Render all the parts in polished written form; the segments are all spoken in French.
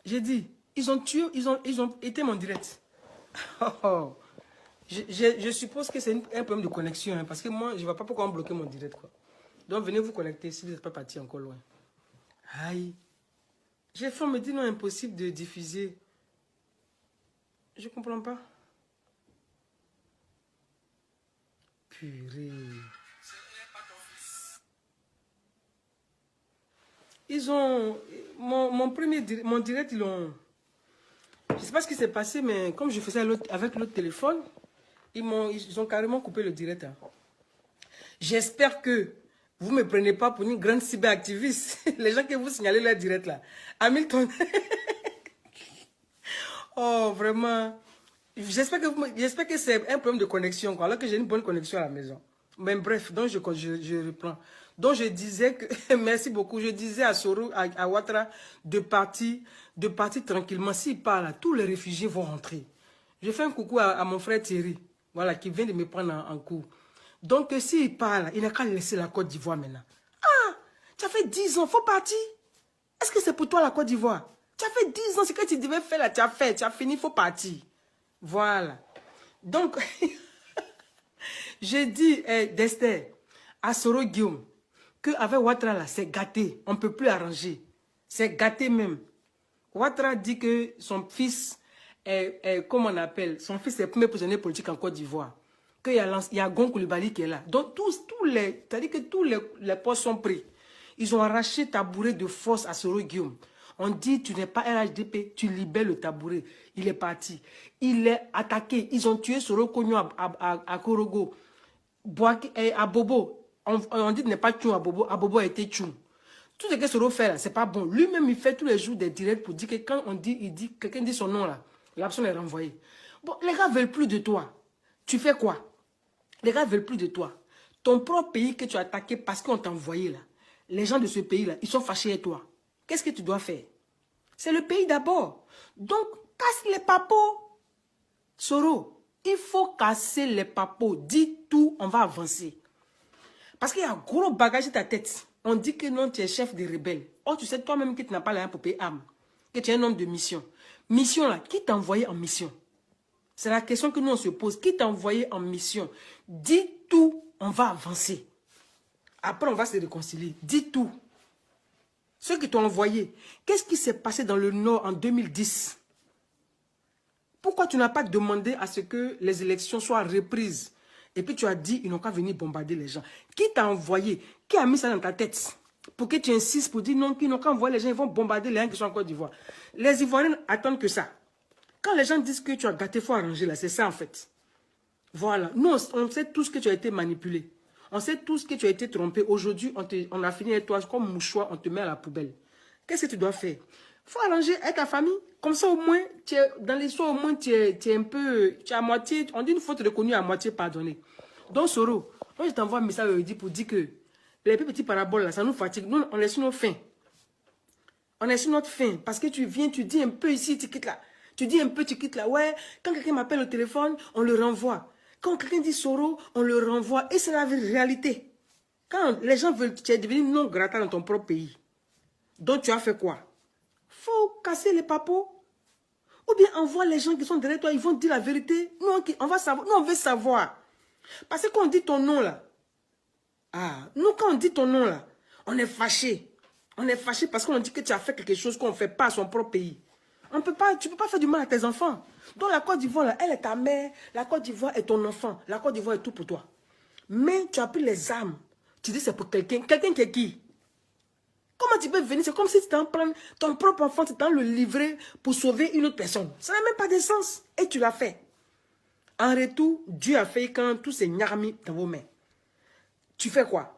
J'ai dit, ils ont tué, ils ont été mon direct. Oh, oh. Je suppose que c'est un problème de connexion, hein, parce que moi, je ne vois pas pourquoi on bloquait mon direct, quoi. Donc, venez vous connecter si vous n'êtes pas parti encore loin. Aïe. J'ai fait, on me dit non, impossible de diffuser. Je ne comprends pas. Purée. Ils ont... Mon direct, ils l'ont... Je ne sais pas ce qui s'est passé, mais comme je faisais avec l'autre téléphone, ils ont carrément coupé le direct. Hein. J'espère que vous ne me prenez pas pour une grande cyberactiviste. Les gens que vous signalez leur direct là. Hamilton. Oh, vraiment. J'espère que c'est un problème de connexion, quoi, alors que j'ai une bonne connexion à la maison. Mais bref, donc je reprends. Donc je disais que, merci beaucoup, je disais à Soro, à Ouattara, de partir tranquillement. S'il part là, tous les réfugiés vont rentrer. Je fais un coucou à mon frère Thierry, voilà, qui vient de me prendre en cours. Donc s'il part là, il n'a qu'à laisser la Côte d'Ivoire maintenant. Ah, tu as fait 10 ans, faut partir. Est-ce que c'est pour toi la Côte d'Ivoire? Tu as fait 10 ans, ce que tu devais faire là, tu as fait, tu as fini, faut partir. Voilà. Donc, j'ai dit, Dester, à Soro Guillaume, qu'avec Ouattara, là, c'est gâté. On ne peut plus arranger. C'est gâté même. Ouattara dit que son fils comment on appelle, son fils est le premier prisonnier politique en Côte d'Ivoire. Qu'il y a Gon Coulibaly qui est là. Donc, c'est-à-dire que tous les postes sont pris. Ils ont arraché tabouret de force à Soro Guillaume. On dit, tu n'es pas RHDP, tu libères le tabouret. Il est parti. Il est attaqué. Ils ont tué Soro Kogno à Korogo. À Bobo. On dit, tu n'es pas Tchoum à Bobo. À Bobo a été Tchoum. Tout ce que Soro fait là, c'est pas bon. Lui-même, il fait tous les jours des directs pour dire que quand on dit, quelqu'un dit son nom là, la personne est renvoyée. Bon, les gars veulent plus de toi. Tu fais quoi? Les gars veulent plus de toi. Ton propre pays que tu as attaqué parce qu'on t'a envoyé là. Les gens de ce pays là, ils sont fâchés avec toi. Qu'est-ce que tu dois faire? C'est le pays d'abord. Donc, casse les papos. Soro, il faut casser les papos. Dis tout, on va avancer. Parce qu'il y a un gros bagage dans ta tête. On dit que non, tu es chef des rebelles. Oh, tu sais toi-même que tu n'as pas l'argent pour payer âme. Que tu es un homme de mission. Mission là, qui t'a envoyé en mission? C'est la question que nous on se pose. Qui t'a envoyé en mission? Dis tout, on va avancer. Après, on va se réconcilier. Dis tout. Ceux qui t'ont envoyé, qu'est-ce qui s'est passé dans le Nord en 2010? Pourquoi tu n'as pas demandé à ce que les élections soient reprises? Et puis tu as dit, ils n'ont qu'à venir bombarder les gens. Qui t'a envoyé? Qui a mis ça dans ta tête? Pour que tu insistes pour dire non, qu'ils n'ont qu'à envoyer les gens, ils vont bombarder les gens qui sont en Côte d'Ivoire. Les Ivoiriens attendent que ça. Quand les gens disent que tu as gâté, il faut arranger là, c'est ça en fait. Voilà. Nous, on sait tout ce que tu as été manipulé. On sait tout ce que tu as été trompé. Aujourd'hui, on a fini avec toi comme mouchoir, on te met à la poubelle. Qu'est-ce que tu dois faire? Il faut arranger avec ta famille. Comme ça, au moins, dans l'histoire, au moins, tu es un peu... Tu es à moitié... On dit une faute reconnue à moitié pardonnée. Donc, Soro, moi, je t'envoie un message aujourd'hui pour dire que les petits paraboles, là, ça nous fatigue. Nous, on est sur nos fins. On est sur notre fin. Parce que tu viens, tu dis un peu ici, tu quittes là. Tu dis un peu, tu quittes là. Ouais, quand quelqu'un m'appelle au téléphone, on le renvoie. Quand quelqu'un dit Soro, on le renvoie. Et c'est la réalité. Quand les gens veulent, tu es devenu non grata dans ton propre pays. Donc tu as fait quoi? Faut casser les papos. Ou bien envoie les gens qui sont derrière toi, ils vont dire la vérité. Nous, on va savoir. Nous, on veut savoir. Parce que quand on dit ton nom là, nous, quand on dit ton nom là, on est fâché. On est fâché parce qu'on dit que tu as fait quelque chose qu'on ne fait pas à son propre pays. On peut pas, tu ne peux pas faire du mal à tes enfants. Donc la Côte d'Ivoire, elle est ta mère. La Côte d'Ivoire est ton enfant. La Côte d'Ivoire est tout pour toi. Mais tu as pris les armes. Tu dis c'est pour quelqu'un. Quelqu'un qui est qui? Comment tu peux venir? C'est comme si tu t'en prends ton propre enfant, tu t'en le livrer pour sauver une autre personne. Ça n'a même pas de sens. Et tu l'as fait. En retour, Dieu a fait quand tous ces nyarmis dans vos mains. Tu fais quoi?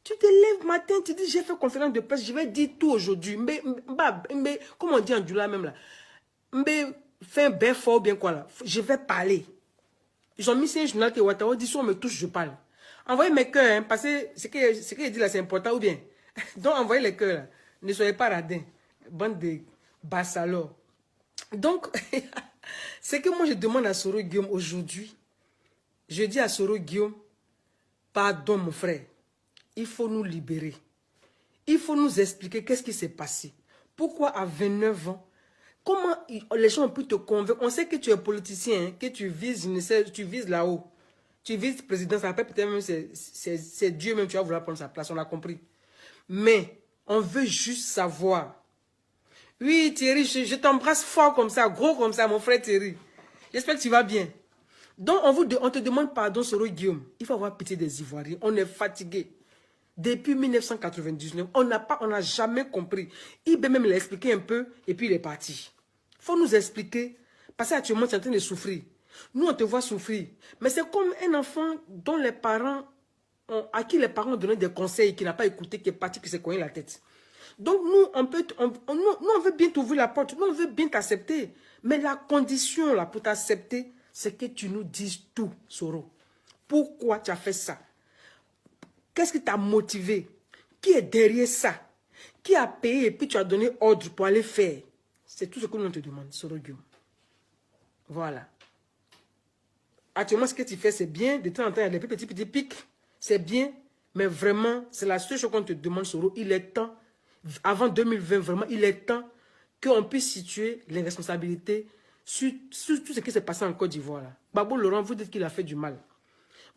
Tu te lèves matin, tu dis j'ai fait conférence de presse, je vais dire tout aujourd'hui. Mais comment on dit en Djoula même là? Mais fais un bain fort bien quoi là. Je vais parler. Ils ont mis sur un journal que Ouattara dit si on me touche, je parle. Envoyez mes cœurs, hein, parce que ce qu'il dit là c'est important ou bien. Donc envoyez les cœurs là. Ne soyez pas radins. Bande de bassalors. Donc, c'est que moi je demande à Soro Guillaume aujourd'hui. Je dis à Soro Guillaume, pardon mon frère. Il faut nous libérer. Il faut nous expliquer qu'est-ce qui s'est passé. Pourquoi à 29 ans, Comment les gens ont pu te convaincre? On sait que tu es politicien, hein, que tu vises là-haut. Tu vises président, ça peut-être même c'est Dieu même, tu vas vouloir prendre sa place, on a compris. Mais on veut juste savoir. Oui, Thierry, je t'embrasse fort comme ça, gros comme ça, mon frère Thierry. J'espère que tu vas bien. Donc, on te demande pardon, Soro Guillaume. Il faut avoir pitié des Ivoiriens. On est fatigué. Depuis 1999, on n'a jamais compris. Il peut même l'expliquer un peu et puis il est parti. Il faut nous expliquer. Parce qu'actuellement, tu es en train de souffrir. Nous, on te voit souffrir. Mais c'est comme un enfant dont les parents, à qui les parents ont donné des conseils, qui n'a pas écouté, qui est parti, qui s'est cogné la tête. Donc, nous, on veut bien t'ouvrir la porte. Nous, on veut bien t'accepter. Mais la condition là, pour t'accepter, c'est que tu nous dises tout, Soro. Pourquoi tu as fait ça? Qu'est-ce qui t'a motivé? Qui est derrière ça? Qui a payé et puis tu as donné ordre pour aller faire? C'est tout ce que nous te demandons, Soro Guillaume. Voilà. Actuellement, ce que tu fais, c'est bien. De temps en temps, il y a des petits pics. C'est bien. Mais vraiment, c'est la seule chose qu'on te demande, Soro. Il est temps, avant 2020, vraiment, il est temps qu'on puisse situer les responsabilités sur tout ce qui s'est passé en Côte d'Ivoire. Gbagbo Laurent, vous dites qu'il a fait du mal.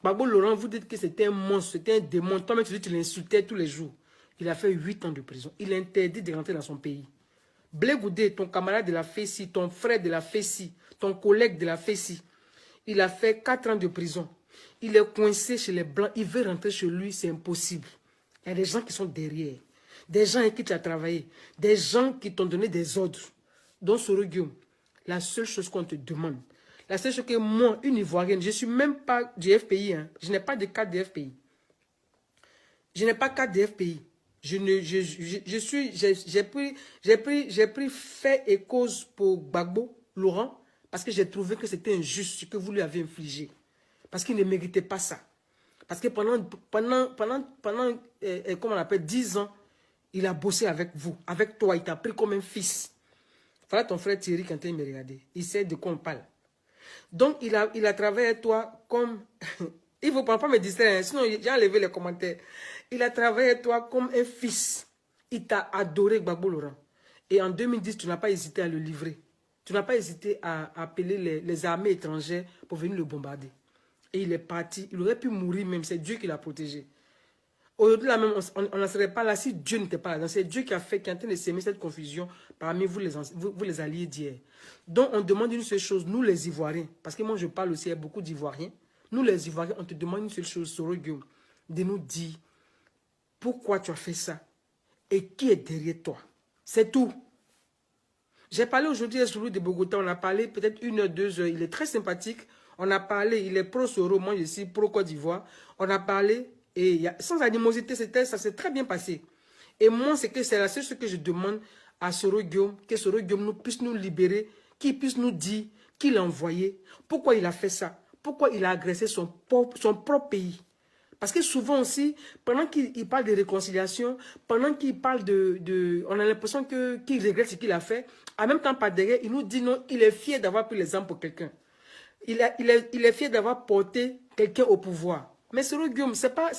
Gbagbo Laurent, vous dites que c'était un monstre, c'était un démon. Toi-même, tu dis que tu l'insultais tous les jours. Il a fait 8 ans de prison. Il est interdit de rentrer dans son pays. Blé Goudé, ton camarade de la FECI, ton frère de la FECI, ton collègue de la FECI, il a fait 4 ans de prison. Il est coincé chez les Blancs. Il veut rentrer chez lui, c'est impossible. Il y a des gens qui sont derrière. Des gens avec qui tu as travaillé. Des gens qui t'ont donné des ordres. Donc, Soro Guillaume, la seule chose qu'on te demande, la seule chose que moi, une Ivoirienne, je ne suis même pas du FPI. Hein. Je n'ai pas de carte de FPI. Je n'ai pas de carte de FPI. J'ai pris fait et cause pour Gbagbo Laurent parce que j'ai trouvé que c'était injuste ce que vous lui avez infligé. Parce qu'il ne méritait pas ça. Parce que pendant comment on appelle, 10 ans, il a bossé avec vous, avec toi. Il t'a pris comme un fils. Voilà ton frère Thierry quand il me regardait. Il sait de quoi on parle. Donc, il a travaillé avec toi comme... Il ne faut pas me distraire, hein, sinon j'ai enlevé les commentaires. Il a travaillé avec toi comme un fils. Il t'a adoré, Gbagbo Laurent. Et en 2010, tu n'as pas hésité à le livrer. Tu n'as pas hésité à appeler les armées étrangères pour venir le bombarder. Et il est parti. Il aurait pu mourir même. C'est Dieu qui l'a protégé. Aujourd'hui, là même, on n'en serait pas là si Dieu n'était pas là. C'est Dieu qui est en train de s'aimer cette confusion parmi vous les alliés d'hier. Donc, on demande une seule chose, nous les Ivoiriens, parce que moi je parle aussi à beaucoup d'Ivoiriens, nous les Ivoiriens, on te demande une seule chose, Soro Guillaume, de nous dire pourquoi tu as fait ça et qui est derrière toi. C'est tout. J'ai parlé aujourd'hui à Soro de Bogota, on a parlé peut-être 1 heure, 2 heures, il est très sympathique. On a parlé, il est pro-Soro, moi je suis pro-Côte d'Ivoire. On a parlé et sans animosité, ça s'est très bien passé. Et moi, c'est la seule chose que je demande à Soro Guillaume, que Soro Guillaume puisse nous libérer, qu'il puisse nous dire qui l'a envoyé, pourquoi il a fait ça, pourquoi il a agressé son propre pays. Parce que souvent aussi, pendant qu'il parle de réconciliation, pendant qu'il parle on a l'impression qu'il regrette ce qu'il a fait, en même temps, par derrière, il nous dit non, il est fier d'avoir pris l'exemple pour quelqu'un. Il est fier d'avoir porté quelqu'un au pouvoir. Mais Soro Guillaume, c'est pas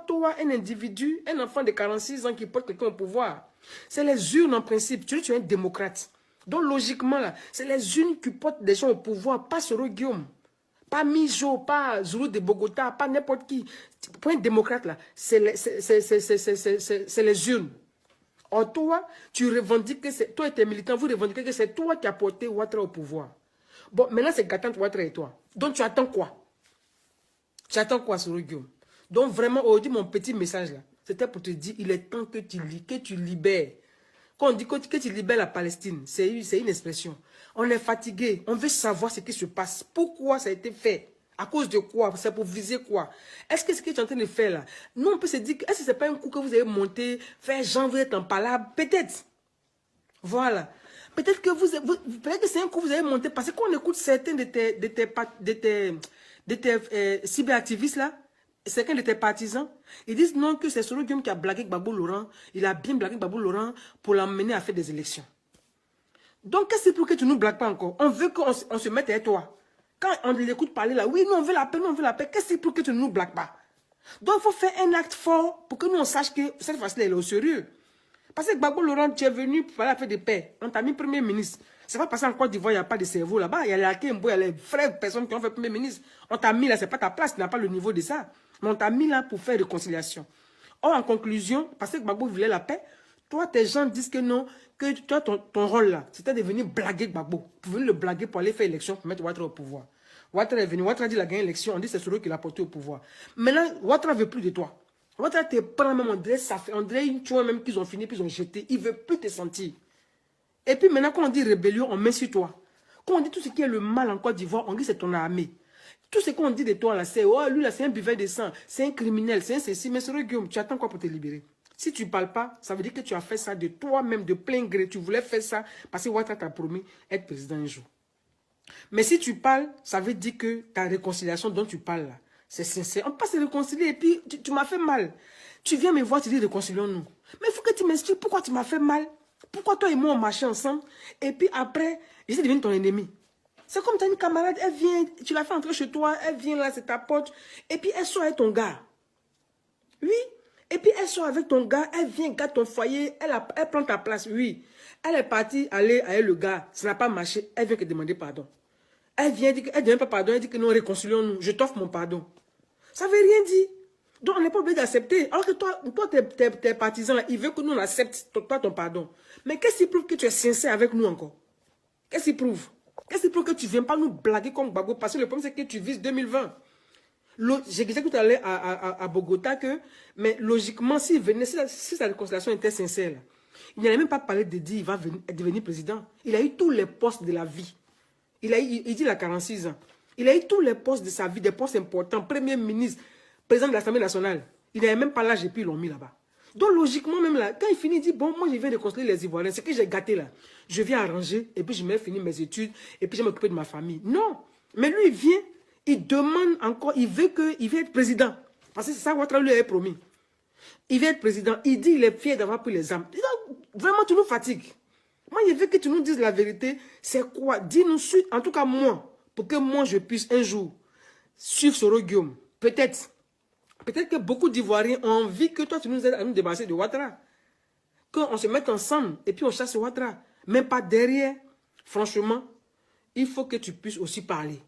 toi, un individu, un enfant de 46 ans qui porte quelqu'un au pouvoir. C'est les urnes en principe. Tu es un démocrate. Donc logiquement, là, c'est les urnes qui portent des gens au pouvoir, pas Soro Guillaume. Pas Mijo, pas Zulu de Bogota, pas n'importe qui. Pour un démocrate, là, c'est les urnes. Or, toi, tu revendiques que c'est... Toi et tes militants, vous revendiquez que c'est toi qui as porté Ouattara au pouvoir. Bon, maintenant, c'est Gatante Ouattara et toi. Donc, tu attends quoi? Tu attends quoi, Soro Guillaume? Donc, vraiment, aujourd'hui, mon petit message, là, c'était pour te dire, il est temps que tu libères. Quand on dit que tu libères la Palestine, c'est une expression. On est fatigué, on veut savoir ce qui se passe. Pourquoi ça a été fait? À cause de quoi? C'est pour viser quoi? Est-ce que ce que tu es en train de faire là, nous on peut se dire, est-ce que ce n'est pas un coup que vous avez monté, faire genre vous êtes en palabre? Peut-être. Voilà. Peut-être que c'est un coup que vous avez monté, parce que quand on écoute certains de tes cyberactivistes là, certains de tes partisans, ils disent non que c'est Soro Guillaume qui a blagué Gbagbo Laurent, il a bien blagué Gbagbo Laurent pour l'emmener à faire des élections. Donc qu'est-ce que c'est pour que tu ne nous blagues pas encore? On veut qu'on se mette avec toi. Quand on l'écoute parler là, oui, nous on veut la paix, nous on veut la paix. Qu'est-ce que c'est pour que tu ne nous blagues pas? Donc il faut faire un acte fort pour que nous on sache que cette fois-ci elle est au sérieux. Parce que Gbagbo Laurent, tu es venu pour aller faire des paix. On t'a mis Premier ministre. C'est pas parce qu'en Côte d'Ivoire, il n'y a pas de cerveau là-bas. Il y a les Akembo, il y a les vraies personnes qui ont fait Premier ministre. On t'a mis là, c'est pas ta place, tu n'as pas le niveau de ça. Mais on t'a mis là pour faire réconciliation. Or, en conclusion, parce que Gbagbo voulait la paix, toi, tes gens disent que non, que toi, ton rôle là, c'était de venir blaguer Gbagbo. Pour venir le blaguer pour aller faire élection, pour mettre Ouattara au pouvoir. Ouattara est venu, Ouattara dit qu'il a gagné l'élection, on dit que c'est celui qui l'a porté au pouvoir. Maintenant, Ouattara ne veut plus de toi. Ouattara te prend même, on dirait une chose même qu'ils ont fini, puis ils ont jeté. Il ne veut plus te sentir. Et puis maintenant, quand on dit rébellion, on met sur toi. Quand on dit tout ce qui est le mal en Côte d'Ivoire, on dit que c'est ton armée. Tout ce qu'on dit de toi là, c'est oh, lui là, c'est un buveur de sang, c'est un criminel, c'est un ceci. Mais c'est Guillaume, tu attends quoi pour te libérer? Si tu ne parles pas, ça veut dire que tu as fait ça de toi-même, de plein gré. Tu voulais faire ça parce que Ouattara t'a promis être président un jour. Mais si tu parles, ça veut dire que ta réconciliation dont tu parles là, c'est sincère. On peut pas se réconcilier et puis tu m'as fait mal. Tu viens me voir, tu dis réconcilions-nous. Mais il faut que tu m'expliques pourquoi tu m'as fait mal. Pourquoi toi et moi on marchait ensemble et puis après, j'essaie de devenir ton ennemi. C'est comme tu as une camarade, elle vient, tu l'as fait entrer chez toi, elle vient là, c'est ta pote, et puis elle sort avec ton gars. Oui. Et puis elle sort avec ton gars, elle vient, garde ton foyer, elle prend ta place, oui. Elle est partie aller avec le gars, ça n'a pas marché, elle vient que demander pardon. Elle vient, elle ne demande pas pardon, elle dit que non, réconcilions-nous, je t'offre mon pardon. Ça ne veut rien dire. Donc on n'est pas obligé d'accepter. Alors que toi tes partisans, là, ils veulent que nous on accepte toi ton pardon. Mais qu'est-ce qui prouve que tu es sincère avec nous encore? Qu'est-ce qui prouve? Qu'est-ce qui prouve que tu ne viens pas nous blaguer comme Gbagbo? Parce que le problème, c'est que tu vises 2020. J'ai dit tout à l'heure à Bogota que, mais logiquement, s'il venait, si sa réconciliation était sincère, là, il n'allait même pas parler de dire qu'il va devenir président. Il a eu tous les postes de la vie. Il dit il a 46 ans. Il a eu tous les postes de sa vie, des postes importants, premier ministre, président de l'Assemblée nationale. Il n'avait même pas l'âge et puis ils l'ont mis là-bas. Donc logiquement, même là, quand il finit, il dit, bon, moi je viens de réconcilier les Ivoiriens, c'est que j'ai gâté là. Je viens arranger et puis je vais finir mes études et puis je vais m'occuper de ma famille. Non, mais lui il vient, il demande encore, il veut être président. Parce que c'est ça que Ouattara lui avait promis. Il veut être président, il dit il est fier d'avoir pris les armes. Vraiment, tu nous fatigues. Moi, je veux que tu nous dises la vérité. C'est quoi? Dis-nous, en tout cas moi, pour que moi je puisse un jour suivre Soro Guillaume. Peut-être que beaucoup d'Ivoiriens ont envie que toi tu nous aides à nous débarrasser de Ouattara. Qu'on se mette ensemble et puis on chasse Ouattara. Même pas derrière. Franchement, il faut que tu puisses aussi parler.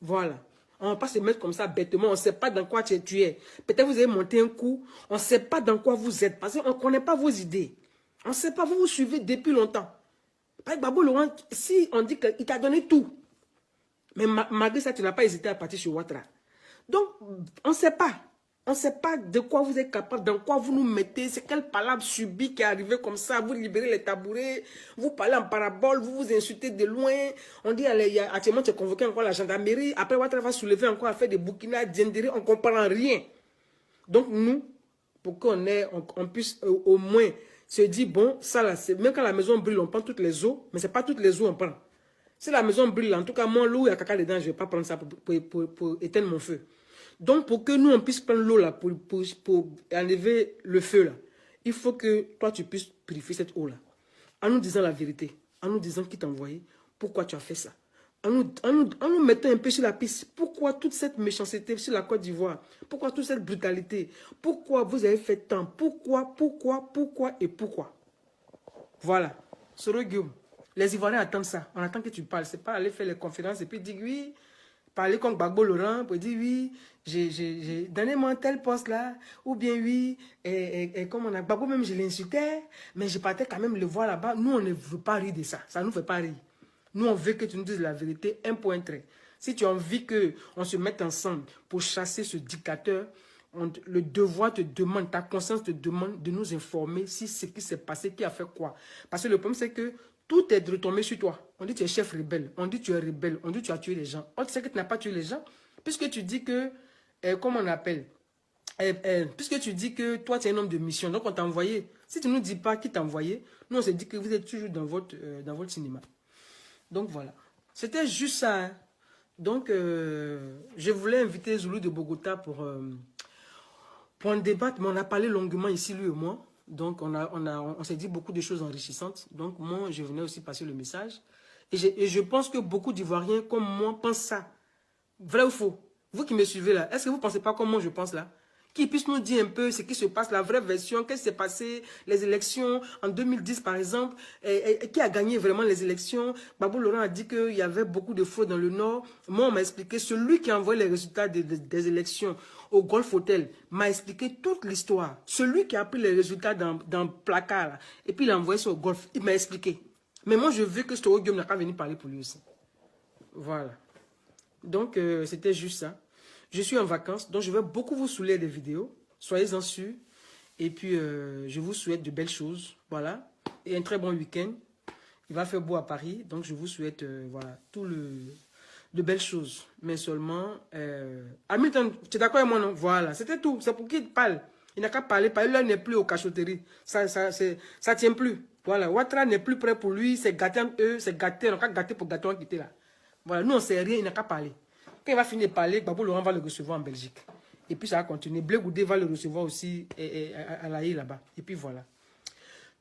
Voilà. On ne va pas se mettre comme ça bêtement. On ne sait pas dans quoi tu es. Peut-être vous avez monté un coup. On ne sait pas dans quoi vous êtes. Parce qu'on ne connaît pas vos idées. On ne sait pas. Vous vous suivez depuis longtemps. Par exemple, Gbagbo Laurent, si on dit qu'il t'a donné tout. Mais malgré ça, tu n'as pas hésité à partir sur Ouattara. Donc, on ne sait pas. On ne sait pas de quoi vous êtes capable, dans quoi vous nous mettez. C'est quelle palabre subie qui est arrivée comme ça. Vous libérez les tabourets, vous parlez en parabole, vous vous insultez de loin. On dit, actuellement, tu es convoqué encore la gendarmerie. Après, Ouattara va soulever encore à faire des bouquinats, Djendéré, on ne comprend rien. Donc, nous, pour qu'on puisse au moins se dire, bon, ça là, même quand la maison brûle, on prend toutes les eaux, mais ce n'est pas toutes les eaux qu'on prend. Si la maison brûle, en tout cas, moi, l'eau, il y a caca dedans, je ne vais pas prendre ça pour éteindre mon feu. Donc, pour que nous, on puisse prendre l'eau là, pour enlever le feu là, il faut que toi, tu puisses purifier cette eau là. En nous disant la vérité, en nous disant qui t'a envoyé, pourquoi tu as fait ça. En nous mettant un peu sur la piste, pourquoi toute cette méchanceté sur la Côte d'Ivoire, pourquoi toute cette brutalité, pourquoi vous avez fait tant, pourquoi et pourquoi. Voilà. Soro Guillaume, les Ivoiriens attendent ça. On attend que tu parles. C'est pas aller faire les conférences et puis dire oui, parler comme Gbagbo Laurent pour dire oui, donnez-moi tel poste là, ou bien oui, et comme on a Gbagbo même je l'insultais, mais je partais quand même le voir là-bas. Nous on ne veut pas rire de ça, ça nous fait pas rire. Nous on veut que tu nous dises la vérité, un point trait. Si tu as envie qu'on se mette ensemble pour chasser ce dictateur, le devoir te demande, ta conscience te demande de nous informer si ce qui s'est passé, qui a fait quoi. Parce que le problème c'est que tout est retombé sur toi. On dit que tu es chef rebelle, on dit que tu es rebelle, on dit que tu as tué les gens. On sait que tu n'as pas tué les gens, puisque tu dis que, comment on appelle, puisque tu dis que toi tu es un homme de mission, donc on t'a envoyé. Si tu ne nous dis pas qui t'a envoyé, nous on se dit que vous êtes toujours dans votre cinéma. Donc voilà. C'était juste ça. Hein. Donc je voulais inviter Zulu de Bogota pour en débattre, mais on a parlé longuement ici, lui et moi. Donc, on s'est dit beaucoup de choses enrichissantes. Donc, moi, je venais aussi passer le message. Et je pense que beaucoup d'Ivoiriens, comme moi, pensent ça. Vrai ou faux? Vous qui me suivez là, est-ce que vous ne pensez pas comme moi je pense là? qu'il puisse nous dire un peu ce qui se passe, la vraie version, qu'est-ce qui s'est passé, les élections en 2010 par exemple, qui a gagné vraiment les élections. Babou Laurent a dit qu'il y avait beaucoup de fraude dans le Nord. Moi, on m'a expliqué, celui qui a envoyé les résultats des élections au Golf Hotel m'a expliqué toute l'histoire. Celui qui a pris les résultats dans le placard, là, et puis il a envoyé ça au Golf, il m'a expliqué. Mais moi, je veux que Soro Guillaume n'a pas venu parler pour lui aussi. Voilà. Donc, c'était juste ça. Je suis en vacances, donc je vais beaucoup vous saouler des vidéos. Soyez-en sûrs. Et puis, je vous souhaite de belles choses. Voilà. Et un très bon week-end. Il va faire beau à Paris. Donc, je vous souhaite, voilà, de belles choses. Mais seulement... Hamilton, tu es d'accord avec moi, non? Voilà, c'était tout. C'est pour qu'il parle. Il n'a qu'à parler. Là, il n'est plus aux cachotteries. Ça tient plus. Voilà. Ouattara n'est plus prêt pour lui. C'est gâté entre eux. C'est gâté. On n'a qu'à gâter pour gâter, on va quitter là. Voilà. Nous, on ne sait rien. Il n'a qu'à parler. Quand il va finir de parler, Babou Laurent va le recevoir en Belgique. Et puis ça va continuer. Blé Goudé va le recevoir aussi à La Haye là-bas. Et puis voilà.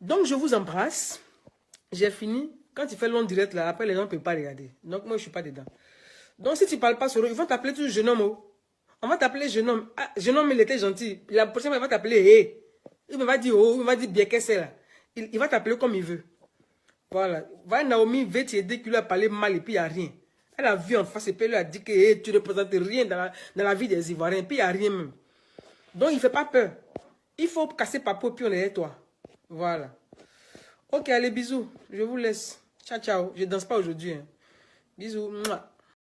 Donc je vous embrasse. J'ai fini. Quand tu fais long direct là, après les gens ne peuvent pas regarder. Donc moi je ne suis pas dedans. Donc si tu ne parles pas sur eux, ils vont t'appeler tout jeune homme. On va t'appeler jeune homme. Ah, jeune homme, il était gentil. La prochaine fois, il va t'appeler hey. Il va dire oh, il va dire bien qu'est-ce que c'est là. Il va t'appeler comme il veut. Voilà. Va Naomi veut t'aider qu'il lui a parlé mal et puis il n'y a rien. Elle a vu en face et puis elle lui a dit que hey, tu ne représentes rien dans la vie des Ivoiriens. Et puis il n'y a rien même. Donc il ne fait pas peur. Il faut casser Papo et puis on est toi. Voilà. Ok, allez, bisous. Je vous laisse. Ciao, ciao. Je ne danse pas aujourd'hui. Hein. Bisous. Mouah.